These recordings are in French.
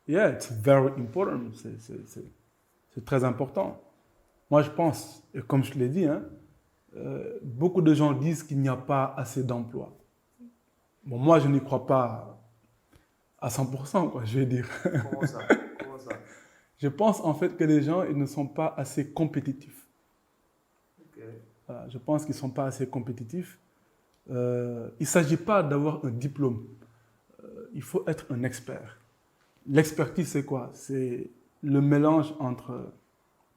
Yeah, it's very important. C'est très important. Moi, je pense, et comme je te l'ai dit, hein, beaucoup de gens disent qu'il n'y a pas assez d'emplois. Bon, moi, je n'y crois pas à 100%, quoi, je vais dire. Comment ça? Comment ça? Je pense en fait que les gens ils ne sont pas assez compétitifs. Ok. Voilà, je pense qu'ils ne sont pas assez compétitifs. Il ne s'agit pas d'avoir un diplôme. Il faut être un expert. L'expertise, c'est quoi? C'est le mélange entre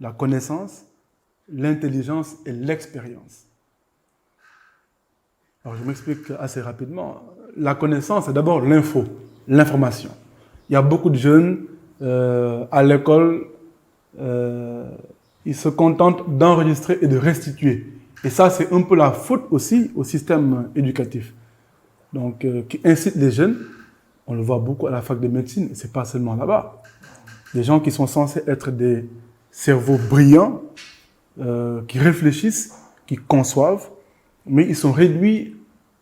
la connaissance, l'intelligence et l'expérience. Alors, je m'explique assez rapidement. La connaissance, c'est d'abord l'info, l'information. Il y a beaucoup de jeunes à l'école, ils se contentent d'enregistrer et de restituer. Et ça, c'est un peu la faute aussi au système éducatif. Donc, qui incite les jeunes, on le voit beaucoup à la fac de médecine, et ce n'est pas seulement là-bas. Des gens qui sont censés être des cerveaux brillants, qui réfléchissent, qui conçoivent, mais ils sont réduits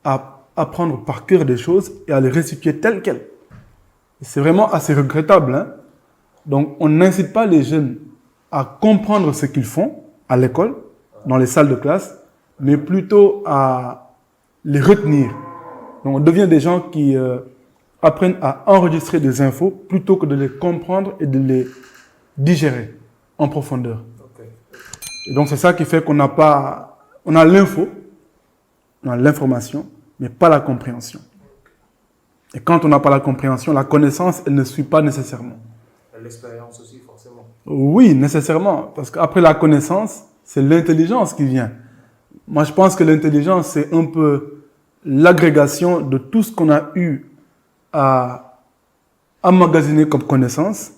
à apprendre par cœur des choses et à les restituer telles quelles. C'est vraiment assez regrettable, hein? Donc, on n'incite pas les jeunes à comprendre ce qu'ils font à l'école, dans les salles de classe, mais plutôt à les retenir. Donc, on devient des gens qui apprennent à enregistrer des infos plutôt que de les comprendre et de les digérer en profondeur. Ok. Et donc, c'est ça qui fait qu'on n'a pas... On a l'info, on a l'information, mais pas la compréhension. Et quand on n'a pas la compréhension, la connaissance, elle ne suit pas nécessairement. L'expérience aussi, forcément. Oui, nécessairement. Parce qu'après la connaissance, c'est l'intelligence qui vient. Moi, je pense que l'intelligence, c'est un peu l'agrégation de tout ce qu'on a eu à emmagasiner comme connaissance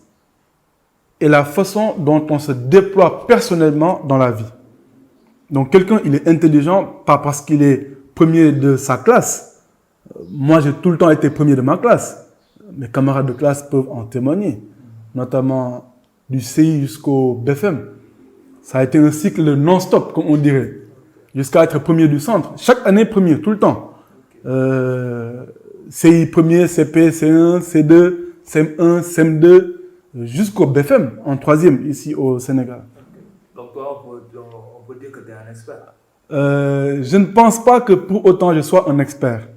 et la façon dont on se déploie personnellement dans la vie. Donc, quelqu'un, il est intelligent pas parce qu'il est premier de sa classe. Moi, j'ai tout le temps été premier de ma classe. Mes camarades de classe peuvent en témoigner, notamment du CI jusqu'au BFM. Ça a été un cycle non-stop, comme on dirait, jusqu'à être premier du centre. Chaque année, premier, tout le temps. CI premier, CP, C1, C2, CM1, CM2, jusqu'au BFM, en troisième, ici au Sénégal. Donc, toi, on peut dire que tu es un expert. Je ne pense pas que pour autant je sois un expert.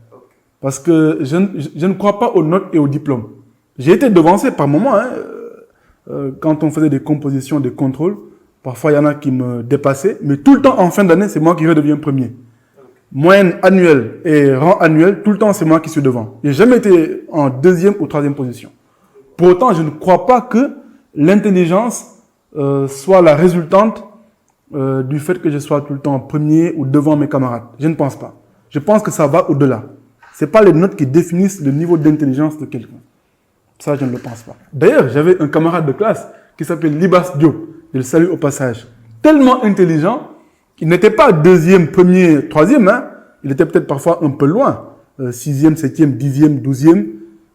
Parce que je ne crois pas aux notes et aux diplômes. J'ai été devancé par moments, hein, quand on faisait des compositions, des contrôles. Parfois, il y en a qui me dépassaient. Mais tout le temps, en fin d'année, c'est moi qui redeviens premier. Moyenne annuelle et rang annuel, tout le temps, c'est moi qui suis devant. Je n'ai jamais été en deuxième ou troisième position. Pour autant, je ne crois pas que l'intelligence soit la résultante du fait que je sois tout le temps premier ou devant mes camarades. Je ne pense pas. Je pense que ça va au-delà. Ce n'est pas les notes qui définissent le niveau d'intelligence de quelqu'un. Ça, je ne le pense pas. D'ailleurs, j'avais un camarade de classe qui s'appelle Libas Diop. Je le salue au passage. Tellement intelligent, il n'était pas deuxième, premier, troisième. Hein. Il était peut-être parfois un peu loin. Sixième, septième, dixième, douzième.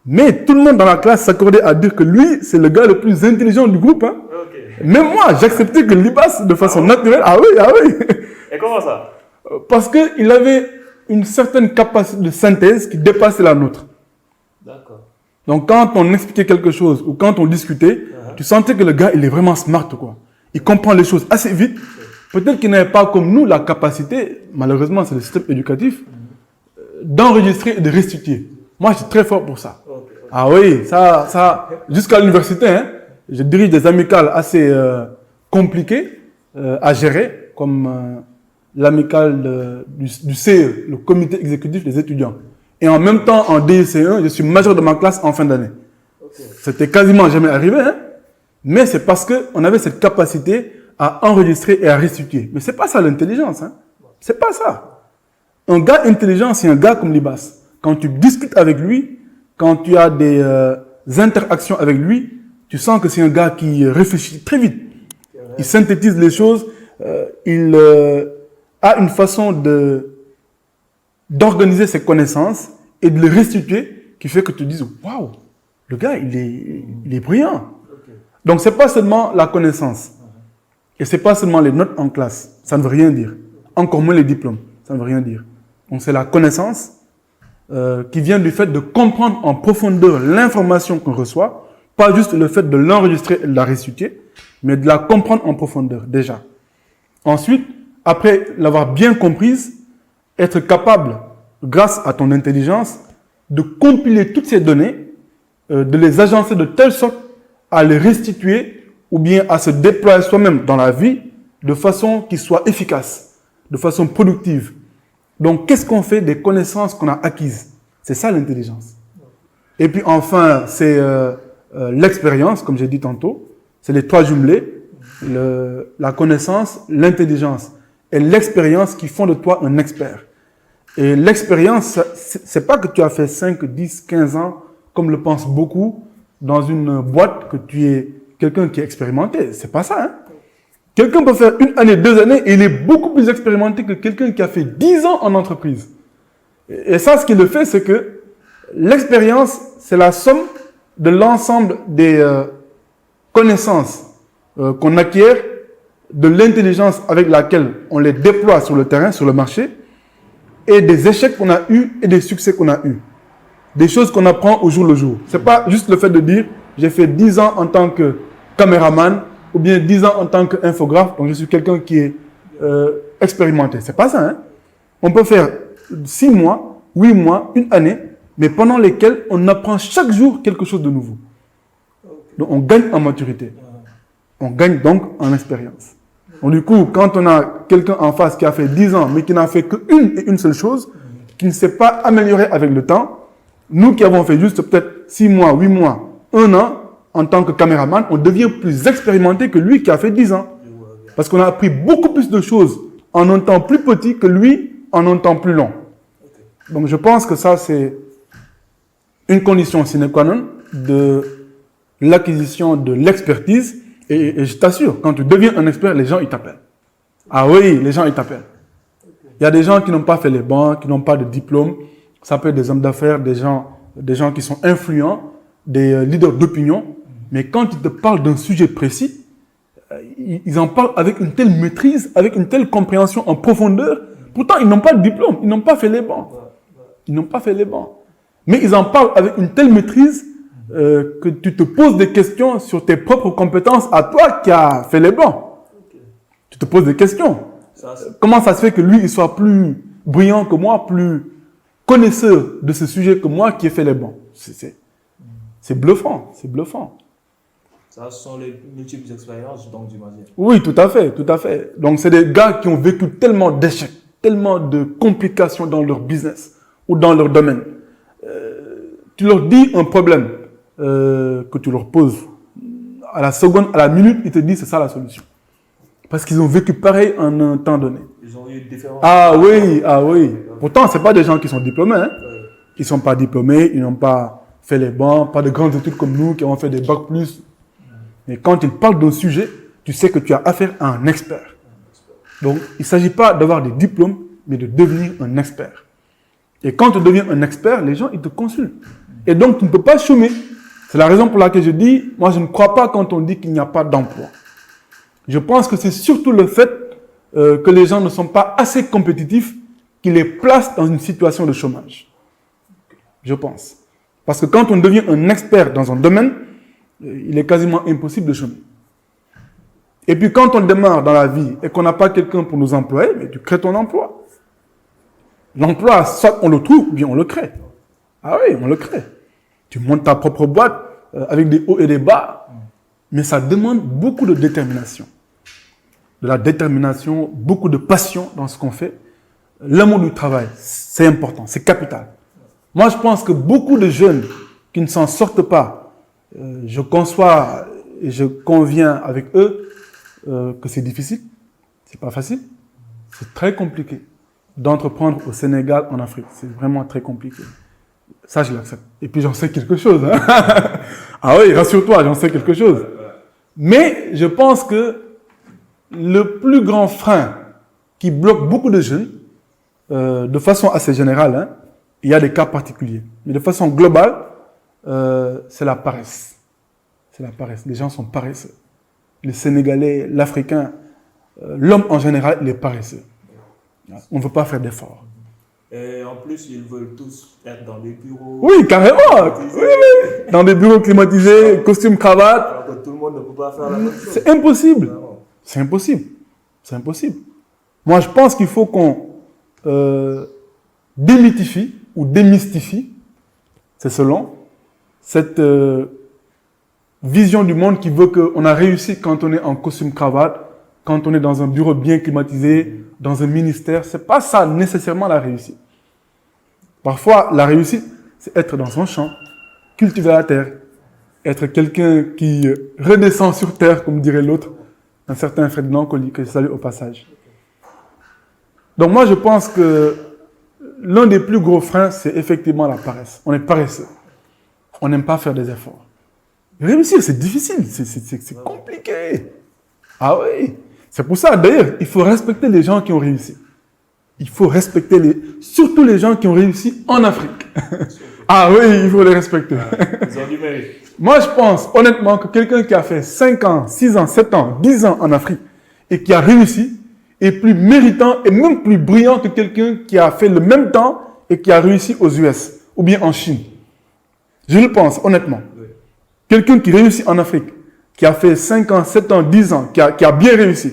Mais tout le monde dans la classe s'accordait à dire que lui, c'est le gars le plus intelligent du groupe. Hein. Okay. Même moi, j'acceptais que Libas, de façon naturelle, ah oui. Et comment ça? Parce qu'il avait une certaine capacité de synthèse qui dépassait la nôtre. D'accord. Donc, quand on expliquait quelque chose ou quand on discutait, tu sentais que le gars, il est vraiment smart, quoi. Il comprend les choses assez vite. Peut-être qu'il n'avait pas comme nous la capacité, malheureusement, c'est le système éducatif, d'enregistrer et de restituer. Moi, je suis très fort pour ça. Okay. Ah oui, ça jusqu'à l'université, hein, je dirige des amicales assez compliquées à gérer, comme l'amicale du CE, le comité exécutif des étudiants. Et en même temps, en DIC1, je suis major de ma classe en fin d'année. Okay. C'était quasiment jamais arrivé, hein? Mais c'est parce qu'on avait cette capacité à enregistrer et à restituer. Mais ce n'est pas ça l'intelligence. Hein? Ce n'est pas ça. Un gars intelligent, c'est un gars comme Libas. Quand tu discutes avec lui, quand tu as des interactions avec lui, tu sens que c'est un gars qui réfléchit très vite. Il synthétise les choses. Il a une façon d'organiser ses connaissances et de les restituer qui fait que tu te dises « Waouh, le gars, il est brillant ». Donc, ce n'est pas seulement la connaissance. Et ce n'est pas seulement les notes en classe. Ça ne veut rien dire. Encore moins les diplômes. Ça ne veut rien dire. Donc, c'est la connaissance qui vient du fait de comprendre en profondeur l'information qu'on reçoit Pas juste le fait de l'enregistrer et de la réciter, mais de la comprendre en profondeur, déjà. Ensuite, après l'avoir bien comprise, être capable, grâce à ton intelligence, de compiler toutes ces données, de les agencer de telle sorte à les restituer ou bien à se déployer soi-même dans la vie de façon qui soit efficace, de façon productive. Donc, qu'est-ce qu'on fait des connaissances qu'on a acquises? C'est ça l'intelligence. Et puis enfin, c'est l'expérience, comme j'ai dit tantôt. C'est les trois jumelés, la connaissance, l'intelligence et l'expérience qui font de toi un expert. Et l'expérience, c'est pas que tu as fait 5, 10, 15 ans, comme le pensent beaucoup, dans une boîte, que tu es quelqu'un qui est expérimenté. C'est pas ça, hein. Quelqu'un peut faire 1 année, 2 années, et il est beaucoup plus expérimenté que quelqu'un qui a fait 10 ans en entreprise. Et ça, ce qui le fait, c'est que l'expérience, c'est la somme de l'ensemble des connaissances qu'on acquiert, de l'intelligence avec laquelle on les déploie sur le terrain, sur le marché, et des échecs qu'on a eus et des succès qu'on a eus. Des choses qu'on apprend au jour le jour. C'est pas juste le fait de dire j'ai fait 10 ans en tant que caméraman ou bien 10 ans en tant qu'infographe, donc je suis quelqu'un qui est expérimenté. C'est pas ça, hein. On peut faire 6 mois, 8 mois, 1 année, mais pendant lesquels on apprend chaque jour quelque chose de nouveau. Donc on gagne en maturité. On gagne donc en expérience. Donc du coup, quand on a quelqu'un en face qui a fait 10 ans, mais qui n'a fait qu'une seule chose, qui ne s'est pas amélioré avec le temps, nous qui avons fait juste peut-être 6 mois, 8 mois, 1 an, en tant que caméraman, on devient plus expérimenté que lui qui a fait 10 ans. Parce qu'on a appris beaucoup plus de choses en un temps plus petit que lui en un temps plus long. Donc je pense que ça, c'est une condition sine qua non de l'acquisition de l'expertise. Et je t'assure, quand tu deviens un expert, les gens, ils t'appellent. Ah oui, les gens, ils t'appellent. Il y a des gens qui n'ont pas fait les bancs, qui n'ont pas de diplôme. Ça peut être des hommes d'affaires, des gens qui sont influents, des leaders d'opinion. Mais quand ils te parlent d'un sujet précis, ils en parlent avec une telle maîtrise, avec une telle compréhension en profondeur. Pourtant, ils n'ont pas de diplôme, ils n'ont pas fait les bancs. Ils n'ont pas fait les bancs. Mais ils en parlent avec une telle maîtrise que tu te poses des questions sur tes propres compétences à toi qui as fait les bancs. Tu te poses des questions. Comment ça se fait que lui, il soit plus brillant que moi, plus connaisseur de ce sujet que moi qui ai fait les bancs? C'est bluffant, c'est bluffant. Ça, ce sont les multiples expériences, donc, du manager. Oui, tout à fait, tout à fait. Donc, c'est des gars qui ont vécu tellement d'échecs, tellement de complications dans leur business ou dans leur domaine. Tu leur dis un problème que tu leur poses. À la seconde, à la minute, ils te disent c'est ça la solution. Parce qu'ils ont vécu pareil en un temps donné. Ils ont eu différents... Ah oui, ah oui. Pourtant, ce n'est pas des gens qui sont diplômés. Hein. Ils ne sont pas diplômés, ils n'ont pas fait les bancs, pas de grandes études comme nous qui ont fait des bacs plus. Mais quand ils parlent d'un sujet, tu sais que tu as affaire à un expert. Donc, il ne s'agit pas d'avoir des diplômes, mais de devenir un expert. Et quand tu deviens un expert, les gens, ils te consultent. Et donc, tu ne peux pas chômer. C'est la raison pour laquelle je dis, moi, je ne crois pas quand on dit qu'il n'y a pas d'emploi. Je pense que c'est surtout le fait que les gens ne sont pas assez compétitifs qui les placent dans une situation de chômage. Je pense. Parce que quand on devient un expert dans un domaine, il est quasiment impossible de chômer. Et puis quand on démarre dans la vie et qu'on n'a pas quelqu'un pour nous employer, mais tu crées ton emploi. L'emploi, soit on le trouve, ou bien on le crée. Ah oui, on le crée. Tu montes ta propre boîte avec des hauts et des bas, mais ça demande beaucoup de détermination. De la détermination, beaucoup de passion dans ce qu'on fait. L'amour du travail, c'est important, c'est capital. Moi, je pense que beaucoup de jeunes qui ne s'en sortent pas, je conçois et je conviens avec eux que c'est difficile, c'est pas facile, c'est très compliqué d'entreprendre au Sénégal, en Afrique. C'est vraiment très compliqué. Ça, je l'accepte. Et puis, j'en sais quelque chose. Hein. Ah oui, rassure-toi, j'en sais quelque chose. Mais je pense que le plus grand frein qui bloque beaucoup de jeunes, de façon assez générale, hein, il y a des cas particuliers, mais de façon globale, c'est la paresse. C'est la paresse. Les gens sont paresseux. Les Sénégalais, l'Africain, l'homme en général, il est paresseux. On ne veut pas faire d'efforts. Et en plus, ils veulent tous être dans des bureaux. Oui, carrément. Oui. Dans des bureaux climatisés, costume, cravate. Alors que tout le monde ne peut pas faire la même chose. C'est impossible. Vraiment. C'est impossible. C'est impossible. Moi, je pense qu'il faut qu'on démythifie ou démystifie, c'est selon, cette vision du monde qui veut qu'on a réussi quand on est en costume cravate, quand on est dans un bureau bien climatisé, dans un ministère. C'est pas ça nécessairement la réussite. Parfois, la réussite, c'est être dans son champ, cultiver la terre, être quelqu'un qui redescend sur terre, comme dirait l'autre, un certain Ferdinand Colli, que je salue au passage. Donc moi, je pense que l'un des plus gros freins, c'est effectivement la paresse. On est paresseux. On n'aime pas faire des efforts. Réussir, c'est difficile, c'est compliqué. Ah oui. C'est pour ça, d'ailleurs, il faut respecter les gens qui ont réussi. Il faut respecter surtout les gens qui ont réussi en Afrique. Ah oui, il faut les respecter. Ils ont du mérite. Moi, je pense honnêtement que quelqu'un qui a fait 5 ans, 6 ans, 7 ans, 10 ans en Afrique et qui a réussi est plus méritant et même plus brillant que quelqu'un qui a fait le même temps et qui a réussi aux US ou bien en Chine. Je le pense honnêtement. Oui. Quelqu'un qui réussit en Afrique, qui a fait 5 ans, 7 ans, 10 ans, qui a bien réussi,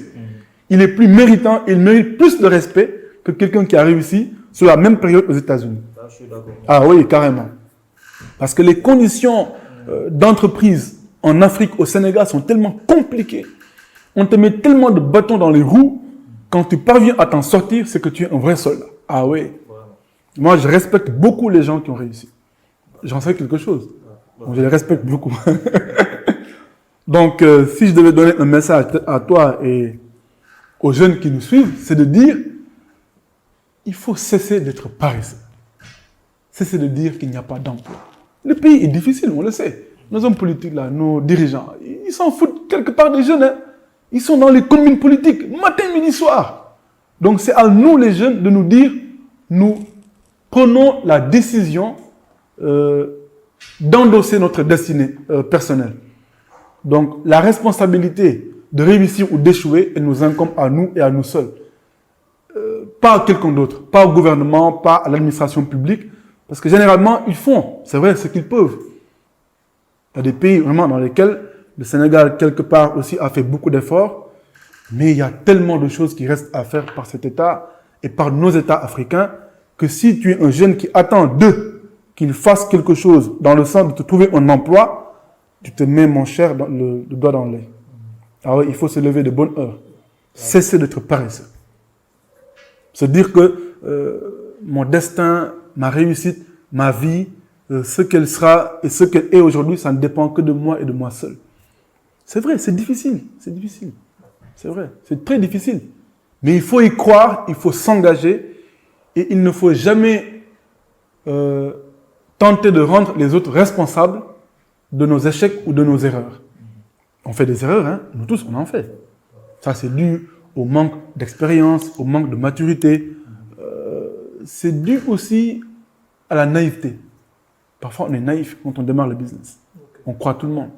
il est plus méritant, il mérite plus de respect que quelqu'un qui a réussi sur la même période aux États-Unis. Ça, je suis d'accord. Ah oui, carrément. Parce que les conditions d'entreprise en Afrique, au Sénégal, sont tellement compliquées. On te met tellement de bâtons dans les roues. Quand tu parviens à t'en sortir, c'est que tu es un vrai soldat. Ah oui. Vraiment. Moi, je respecte beaucoup les gens qui ont réussi. J'en sais quelque chose. Donc, je les respecte beaucoup. Donc, si je devais donner un message à toi et aux jeunes qui nous suivent, c'est de dire, il faut cesser d'être paresseux. Cesser de dire qu'il n'y a pas d'emploi. Le pays est difficile, on le sait. Nos hommes politiques, là, nos dirigeants, ils s'en foutent quelque part des jeunes. Hein. Ils sont dans les communes politiques, matin, midi, soir. Donc c'est à nous, les jeunes, de nous dire, nous prenons la décision d'endosser notre destinée personnelle. Donc la responsabilité de réussir ou d'échouer, elle nous incombe à nous et à nous seuls. Pas à quelqu'un d'autre, pas au gouvernement, pas à l'administration publique. Parce que généralement, ils font, c'est vrai, ce qu'ils peuvent. Il y a des pays vraiment dans lesquels le Sénégal, quelque part aussi, a fait beaucoup d'efforts. Mais il y a tellement de choses qui restent à faire par cet État et par nos États africains que si tu es un jeune qui attend d'eux qu'ils fassent quelque chose dans le sens de te trouver un emploi, tu te mets, mon cher, le doigt dans l'œil. Alors, il faut se lever de bonne heure. Cesser d'être paresseux. Se dire que mon destin, ma réussite, ma vie, ce qu'elle sera et ce qu'elle est aujourd'hui, ça ne dépend que de moi et de moi seul. C'est vrai, c'est difficile. C'est difficile. C'est vrai, c'est très difficile. Mais il faut y croire, il faut s'engager et il ne faut jamais tenter de rendre les autres responsables de nos échecs ou de nos erreurs. On fait des erreurs, hein? Nous tous, on en fait. Ça, c'est dû au manque d'expérience, au manque de maturité. C'est dû aussi à la naïveté. Parfois, on est naïf quand on démarre le business. On croit tout le monde.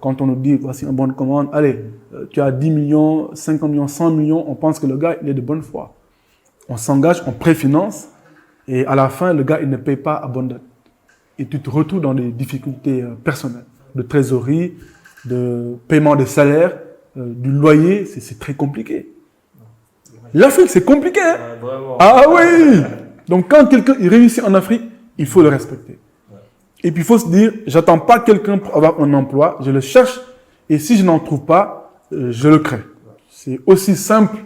Quand on nous dit, voici un bon de commande, allez, tu as 10 millions, 50 millions, 100 millions, on pense que le gars, il est de bonne foi. On s'engage, on préfinance, et à la fin, le gars, il ne paye pas à bonne date. Et tu te retrouves dans des difficultés personnelles, de trésorerie, de paiement des salaires, du loyer, c'est très compliqué. L'Afrique, c'est compliqué, hein? Ah oui! Donc, quand quelqu'un réussit en Afrique, il faut le respecter. Et puis, il faut se dire, j'attends pas quelqu'un pour avoir un emploi, je le cherche, et si je n'en trouve pas, je le crée. C'est aussi simple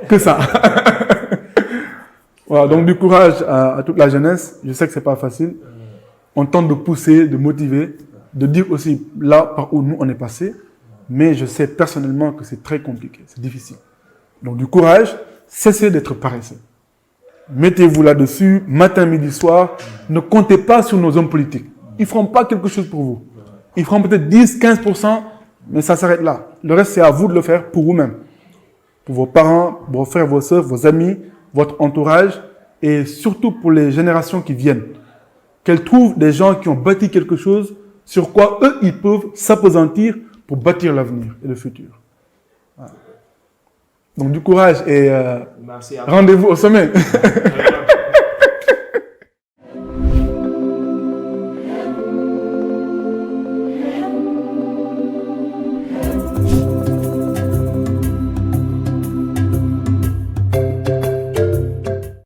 que ça. Voilà, donc du courage à toute la jeunesse. Je sais que c'est pas facile. On tente de pousser, de motiver, de dire aussi là par où nous on est passé, mais je sais personnellement que c'est très compliqué, c'est difficile. Donc du courage, cessez d'être paresseux. Mettez-vous là-dessus, matin, midi, soir. Ne comptez pas sur nos hommes politiques. Ils ne feront pas quelque chose pour vous. Ils feront peut-être 10, 15%, mais ça s'arrête là. Le reste, c'est à vous de le faire pour vous-même. Pour vos parents, vos frères, vos sœurs, vos amis, votre entourage, et surtout pour les générations qui viennent. Qu'elles trouvent des gens qui ont bâti quelque chose sur quoi eux, ils peuvent s'appesantir pour bâtir l'avenir et le futur. Voilà. Donc du courage et rendez-vous au sommet.